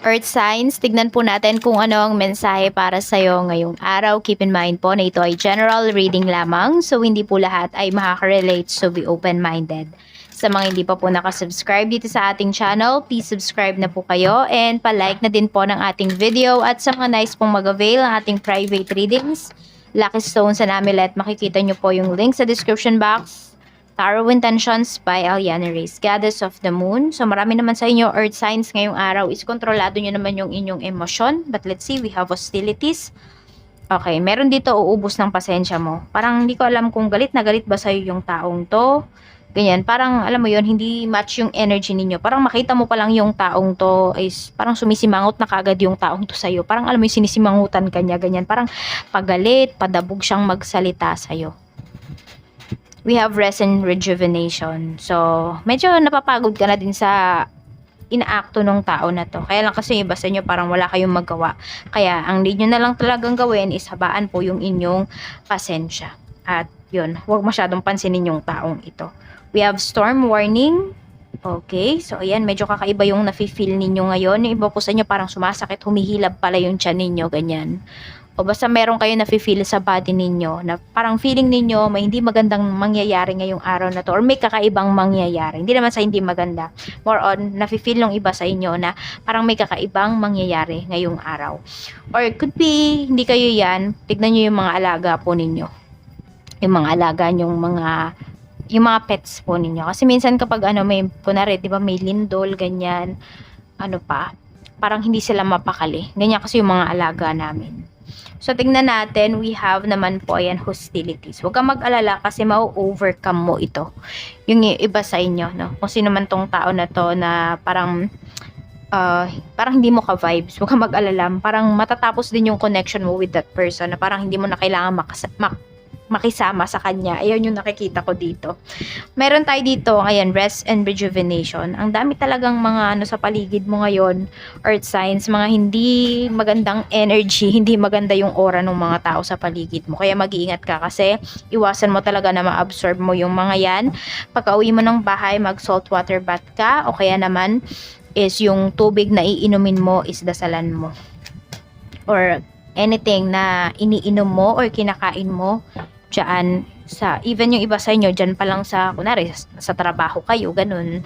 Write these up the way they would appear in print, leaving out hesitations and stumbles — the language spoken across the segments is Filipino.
Earth signs, tignan po natin kung ano ang mensahe para sa'yo ngayong araw. Keep in mind po na ito ay general reading lamang, so hindi po lahat ay makaka-relate, so be open-minded. Sa mga hindi pa po nakasubscribe dito sa ating channel, please subscribe na po kayo and pa-like na din po ng ating video. At sa mga nice pong mag-avail ng ating private readings, Lucky Stones and Amulet, makikita nyo po yung link sa description box. Tarot Intentions by Aliana Reyes, Goddess of the Moon. So marami naman sa inyo earth signs ngayong araw is kontrolado nyo naman yung inyong emosyon. But let's see, we have hostilities. Okay, meron dito uubos ng pasensya mo. Parang hindi ko alam kung galit na galit ba sa'yo yung taong to. Ganyan, parang alam mo yon, hindi match yung energy ninyo. Parang makita mo pa lang yung taong to is parang sumisimangot na kagad yung taong to sa'yo. Parang alam mo yung sinisimangutan kanya, ganyan. Parang pagalit, padabog siyang magsalita sa'yo. We have rest and rejuvenation. So, medyo napapagod ka na din sa inaakto ng tao na to. Kaya lang kasi iba sa inyo parang wala kayong magawa. Kaya ang need nyo na lang talagang gawin is habaan po yung inyong pasensya. At yun, huwag masyadong pansinin yung taong ito. We have storm warning. Okay, so ayan, medyo kakaiba yung nafe-feel ninyo ngayon. Yung iba po sa inyo parang sumasakit, humihilab pala yung tiyan ninyo, ganyan. O basta meron kayo nafe-feel sa body ninyo na parang feeling ninyo may hindi magandang mangyayari ngayong araw na to or may kakaibang mangyayari. Hindi naman sa hindi maganda. More on, nafe-feel ng iba sa inyo na parang may kakaibang mangyayari ngayong araw. Or it could be, hindi kayo yan, tignan nyo yung mga alaga po ninyo. Yung mga alaga yung mga pets po ninyo. Kasi minsan kapag may, kunwari, di ba may lindol, ganyan, parang hindi sila mapakali. Ganyan kasi yung mga alaga namin. So, tingnan natin, we have naman po, ayan, hostilities. Huwag kang mag-alala kasi mau-overcome mo ito. Yung iba sa inyo, no? Kung sino man tong tao na to na parang hindi mo ka-vibes. Huwag kang mag-alala. Parang matatapos din yung connection mo with that person na parang hindi mo na kailangan makisama sa kanya. Ayun yung nakikita ko dito. Meron tayo dito, ayan, rest and rejuvenation. Ang dami talagang mga sa paligid mo ngayon, earth signs, mga hindi magandang energy, hindi maganda yung aura ng mga tao sa paligid mo. Kaya mag-iingat ka kasi iwasan mo talaga na ma-absorb mo yung mga yan. Pagka-uwi mo ng bahay, mag-salt water bath ka o kaya naman is yung tubig na iinumin mo is dasalan mo. Or anything na iniinom mo or kinakain mo dyan even yung iba sa inyo dyan pa lang sa kunwari sa trabaho kayo ganun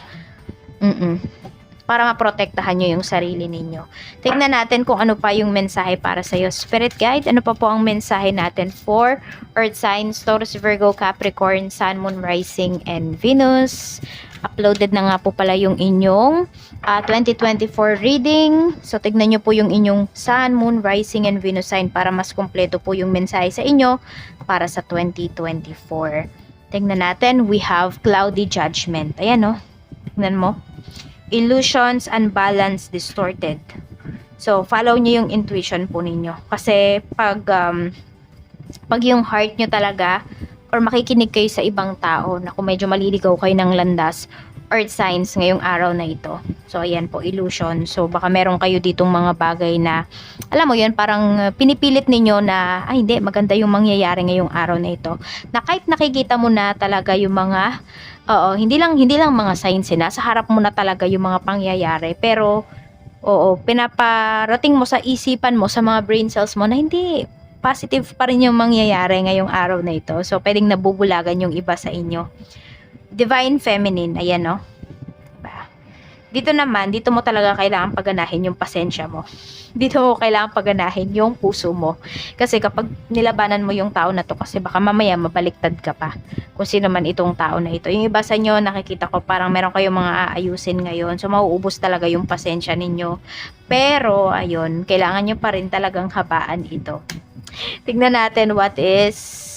para maprotektahan nyo yung sarili ninyo. Tingnan natin kung ano pa yung mensahe para sa iyo, Spirit Guide. Ano pa po ang mensahe natin for Earth signs, Taurus, Virgo, Capricorn, Sun, Moon, Rising, and Venus. Uploaded na nga po pala yung inyong 2024 reading. So, tignan nyo po yung inyong Sun, Moon, Rising, and Venus sign para mas kumpleto po yung mensahe sa inyo para sa 2024. Tignan natin, we have cloudy judgment. Ayan, no? Tignan mo. Illusions, unbalanced, distorted. So, follow nyo yung intuition po ninyo. Kasi, pag yung heart nyo talaga, or makikinig kayo sa ibang tao na kung medyo maliligaw kayo ng landas, earth signs ngayong araw na ito. So, ayan po, illusion. So, baka meron kayo ditong mga bagay na, alam mo yun, parang pinipilit ninyo na, ay hindi, maganda yung mangyayari ngayong araw na ito. Na kahit nakikita mo na talaga yung mga, hindi lang mga signs na, sa harap mo na talaga yung mga pangyayari. Pero, pinaparating mo sa isipan mo, sa mga brain cells mo na hindi, positive pa rin yung mangyayari ngayong araw na ito. So, pwedeng nabubulagan yung iba sa inyo. Divine Feminine, ayan, no? Dito naman, dito mo talaga kailangan paganahin yung pasensya mo. Dito mo kailangan paganahin yung puso mo. Kasi kapag nilabanan mo yung tao na to, kasi baka mamaya mabaliktad ka pa. Kung sino man itong tao na ito. Yung iba sa inyo, nakikita ko parang meron kayong mga aayusin ngayon. So, mauubos talaga yung pasensya ninyo. Pero, ayun, kailangan nyo pa rin talagang habaan ito. Tignan natin what is...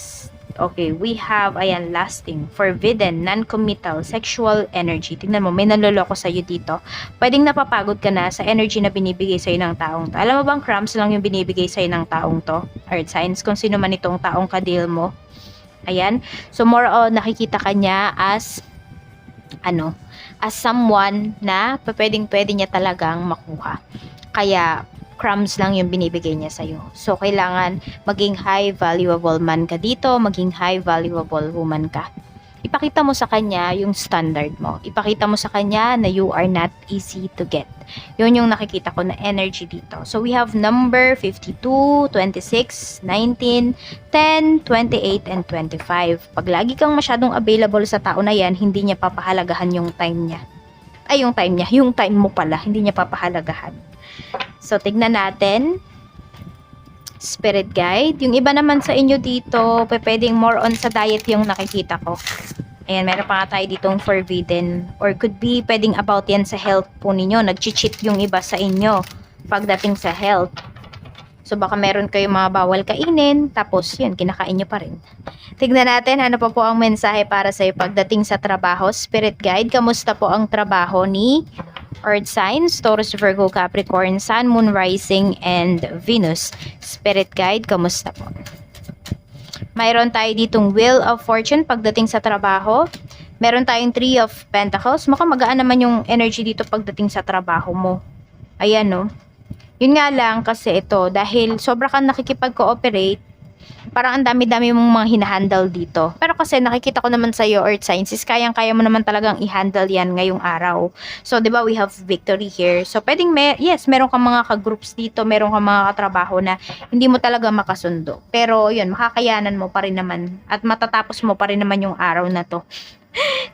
Okay, we have, ayan, lasting, forbidden, non-committal, sexual energy. Tignan mo, may nanloloko sa'yo dito. Pwedeng napapagod ka na sa energy na binibigay sa'yo ng taong to. Alam mo bang crumbs lang yung binibigay sa'yo ng taong to? Earth signs, kung sino man itong taong kadil mo. Ayan. So, more on, nakikita ka niya as, as someone na pwedeng-pwede niya talagang makuha. Kaya, crumbs lang yung binibigay niya sa'yo. So, kailangan maging high valuable man ka dito, maging high valuable woman ka. ipakita mo sa kanya yung standard mo. Ipakita mo sa kanya na you are not easy to get. Yun yung nakikita ko na energy dito. So, we have number 52, 26, 19, 10, 28, and 25. Pag lagi kang masyadong available sa tao na yan, hindi niya papahalagahan yung time niya. Ay, yung time niya. Yung time mo pala, hindi niya papahalagahan. So, tignan natin. Spirit guide. Yung iba naman sa inyo dito, pwedeng more on sa diet yung nakikita ko. Ayan, meron pa nga tayo ditong forbidden. Or could be, pwedeng about yan sa health po ninyo. Nag-cheat yung iba sa inyo pagdating sa health. So, baka meron kayong mga bawal kainin, tapos yun, kinakain nyo pa rin. Tignan natin, ano pa po ang mensahe para sa'yo pagdating sa trabaho. Spirit guide, kamusta po ang trabaho ni Earth signs, Taurus, Virgo, Capricorn, Sun, Moon, Rising, and Venus. Spirit guide, kamusta po? Mayroon tayo ditong Wheel of Fortune pagdating sa trabaho. Meron tayong Three of Pentacles. Mukhang magaan naman yung energy dito pagdating sa trabaho mo. Ayan, no? Yun nga lang kasi ito, dahil sobra kang nakikipag-cooperate, parang ang dami-dami mong mga hinahandle dito. Pero kasi nakikita ko naman sa iyo, Earth Signs, is kayang-kaya mo naman talagang i-handle yan ngayong araw. So, di ba, we have victory here. So, pwedeng, yes, meron kang mga ka-groups dito, meron kang mga katrabaho na hindi mo talaga makasundo. Pero, yun, makakayanan mo pa rin naman at matatapos mo pa rin naman yung araw na to.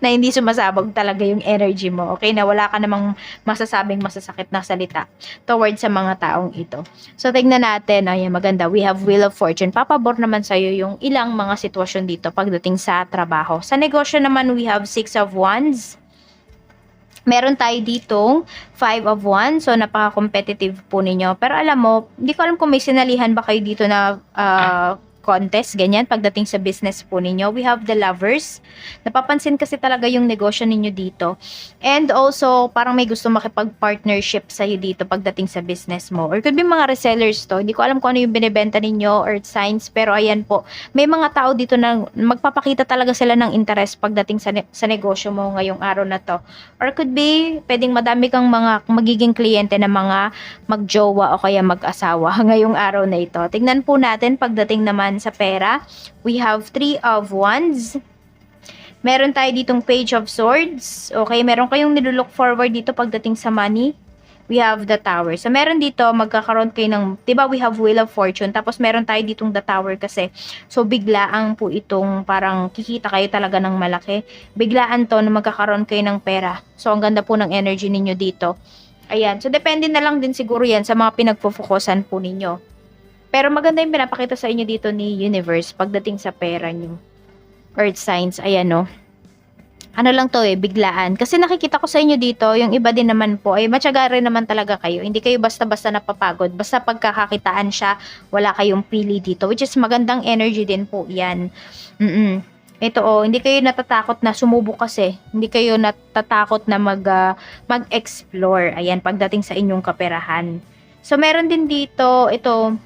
Na hindi sumasabog talaga yung energy mo. Okay? Na wala ka namang masasabing masasakit na salita towards sa mga taong ito. So, tignan natin. Ayan, maganda. We have Wheel of Fortune. Papabor naman sa'yo yung ilang mga sitwasyon dito pagdating sa trabaho. Sa negosyo naman, we have Six of Wands. Meron tayo ditong 5 of Wands. So, napaka-competitive po ninyo. Pero alam mo, hindi ko alam kung may sinalihan ba kayo dito na contest, ganyan, pagdating sa business po ninyo. We have the Lovers. Napapansin kasi talaga yung negosyo ninyo dito. And also, parang may gusto makipag-partnership sa'yo dito pagdating sa business mo. Or could be mga resellers to. Hindi ko alam kung ano yung binibenta ninyo, Earth Signs, pero ayan po. May mga tao dito na magpapakita talaga sila ng interest pagdating sa negosyo mo ngayong araw na to. Or could be, pwedeng madami kang mga magiging kliyente na mga magjowa o kaya mag-asawa ngayong araw na ito. Tignan po natin pagdating naman sa pera. We have Three of Wands. Meron tayo ditong Page of Swords. Okay, meron kayong nilook forward dito pagdating sa money. We have the Tower. So, meron dito, magkakaroon kayo ng, diba we have Wheel of Fortune, tapos meron tayo ditong the Tower kasi. So, biglaan po itong parang kikita kayo talaga ng malaki. Biglaan to na magkakaroon kayo ng pera. So, ang ganda po ng energy ninyo dito. Ayan. So, depende na lang din siguro yan sa mga pinagpo-focusan po ninyo. Pero maganda yung pinapakita sa inyo dito ni Universe pagdating sa pera nyo. Earth Signs, ayan no. Ano lang to biglaan. Kasi nakikita ko sa inyo dito, yung iba din naman po, ay matyaga rin naman talaga kayo. Hindi kayo basta-basta napapagod. Basta pagkakakitaan siya, wala kayong pili dito. Which is magandang energy din po yan. Ito hindi kayo natatakot na sumubok kasi. Hindi kayo natatakot na mag-explore. Ayan, pagdating sa inyong kaperahan. So, meron din dito, ito,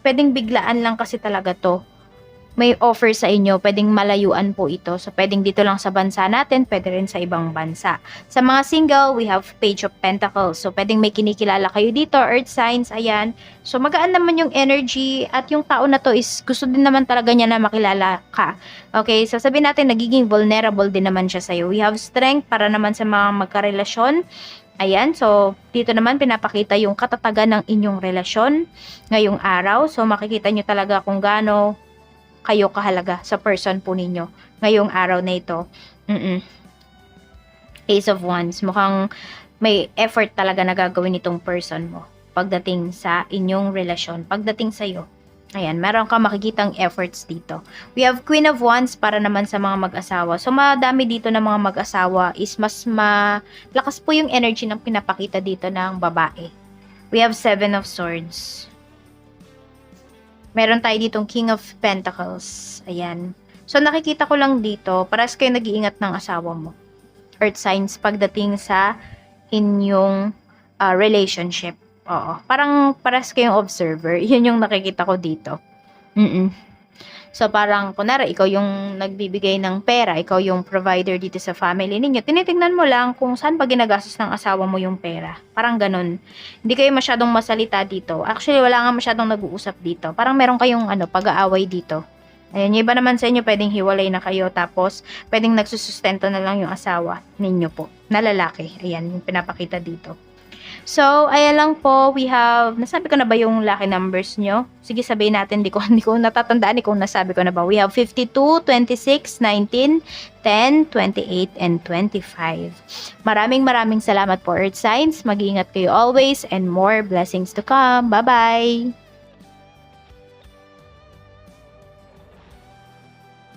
pwedeng biglaan lang kasi talaga to. May offer sa inyo, pwedeng malayuan po ito. So, pwedeng dito lang sa bansa natin, pwede rin sa ibang bansa. Sa mga single, we have Page of Pentacles. So, pwedeng may kinikilala kayo dito, Earth Signs, ayan. So, magaan naman yung energy at yung tao na to is gusto din naman talaga niya na makilala ka. Okay, so sabihin natin, nagiging vulnerable din naman siya sa'yo. We have Strength para naman sa mga magkarelasyon. Ayan, so dito naman pinapakita yung katatagan ng inyong relasyon ngayong araw. So makikita nyo talaga kung gaano kayo kahalaga sa person po ninyo ngayong araw na ito. Ace of Wands, mukhang may effort talaga na gagawin itong person mo pagdating sa inyong relasyon, pagdating sa'yo. Ayan, meron ka makikitang efforts dito. We have Queen of Wands para naman sa mga mag-asawa. So, madami dito na mga mag-asawa is mas malakas po yung energy ng pinapakita dito ng babae. We have Seven of Swords. Meron tayo ditong King of Pentacles. Ayan. So, nakikita ko lang dito, paras kayo nag-iingat ng asawa mo. Earth Signs pagdating sa inyong relationship. Oo. Parang paras kayong observer. Yun yung nakikita ko dito. So, parang, kunwari, ikaw yung nagbibigay ng pera, ikaw yung provider dito sa family ninyo. Tinitingnan mo lang kung saan pa ginagastos ng asawa mo yung pera. Parang ganun. Hindi kayo masyadong masalita dito. Actually, wala nga masyadong nag-uusap dito. Parang meron kayong pag-aaway dito. Ayan, yung iba naman sa inyo, pwedeng hiwalay na kayo, tapos pwedeng nagsusustento na lang yung asawa ninyo po, na lalaki. Ayan, yung pinapakita dito. So, ayan lang po, we have, nasabi ko na ba yung lucky numbers nyo? Sige, sabihin natin, hindi ko natatandaan kung nasabi ko na ba. We have 52, 26, 19, 10, 28, and 25. Maraming salamat po, Earth Signs. Mag-iingat kayo always, and more blessings to come. Bye-bye!